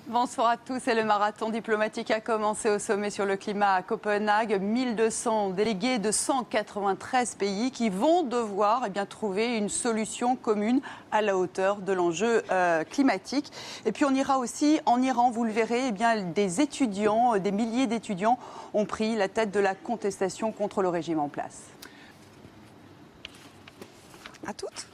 Bonsoir à tous. Et le marathon diplomatique a commencé au sommet sur le climat à Copenhague. 1200 délégués de 193 pays qui vont devoir trouver une solution commune à la hauteur de l'enjeu climatique. Et puis on ira aussi en Iran, vous le verrez, des étudiants, des milliers d'étudiants ont pris la tête de la contestation contre le régime en place. À toutes.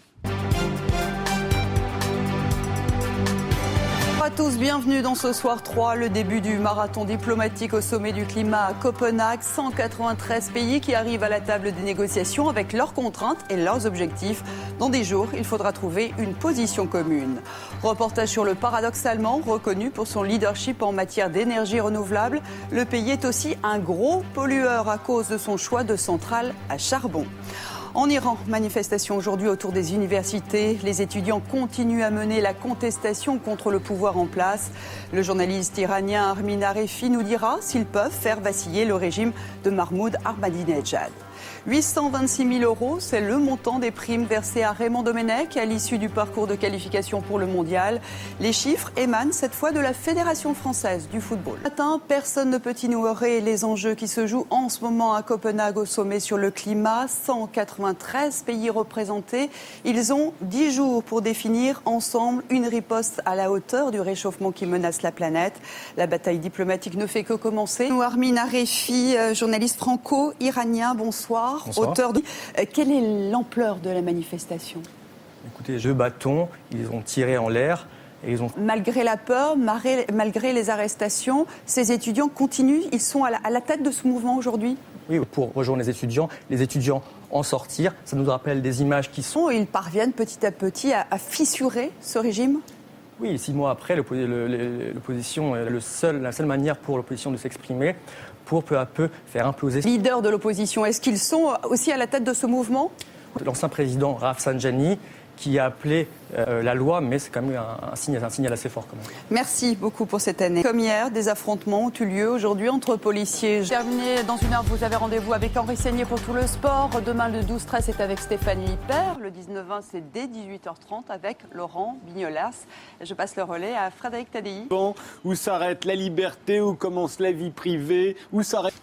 Bonjour à tous, bienvenue dans ce soir 3, le début du marathon diplomatique au sommet du climat à Copenhague. 193 pays qui arrivent à la table des négociations avec leurs contraintes et leurs objectifs. Dans des jours, il faudra trouver une position commune. Reportage sur le paradoxe allemand, reconnu pour son leadership en matière d'énergie renouvelable. Le pays est aussi un gros pollueur à cause de son choix de centrale à charbon. En Iran, manifestation aujourd'hui autour des universités. Les étudiants continuent à mener la contestation contre le pouvoir en place. Le journaliste iranien Armin Arefi nous dira s'ils peuvent faire vaciller le régime de Mahmoud Ahmadinejad. 826 000 €, c'est le montant des primes versées à Raymond Domenech à l'issue du parcours de qualification pour le mondial. Les chiffres émanent cette fois de la Fédération française du football. Ce matin, personne ne peut ignorer les enjeux qui se jouent en ce moment à Copenhague au sommet sur le climat. 193 pays représentés. Ils ont 10 jours pour définir ensemble une riposte à la hauteur du réchauffement qui menace la planète. La bataille diplomatique ne fait que commencer. Armin Arefi, journaliste franco-iranien, bonsoir. Bonsoir. Auteur de... Quelle est l'ampleur de la manifestation ? Écoutez, deux bâtons, ils ont tiré en l'air et ils ont... Malgré la peur, malgré les arrestations, ces étudiants continuent, ils sont à la tête de ce mouvement aujourd'hui ? Oui, pour rejoindre les étudiants en sortir, ça nous rappelle des images qui sont... Ils parviennent petit à petit à fissurer ce régime ? Oui, 6 mois après, l'opposition est la seule manière pour l'opposition de s'exprimer, pour peu à peu faire imploser... Leader de l'opposition, est-ce qu'ils sont aussi à la tête de ce mouvement ? L'ancien président Rafsanjani, qui a appelé la loi, mais c'est quand même un signal assez fort quand même. Merci beaucoup pour cette année. Comme hier, des affrontements ont eu lieu aujourd'hui entre policiers. Terminé dans une heure, vous avez rendez-vous avec Henri Seigné pour tout le sport. Demain, le 12-13, c'est avec Stéphanie Hyper. Le 19-20, c'est dès 18h30 avec Laurent Bignolas. Je passe le relais à Frédéric Tadei. Où s'arrête la liberté, où commence la vie privée, où s'arrête...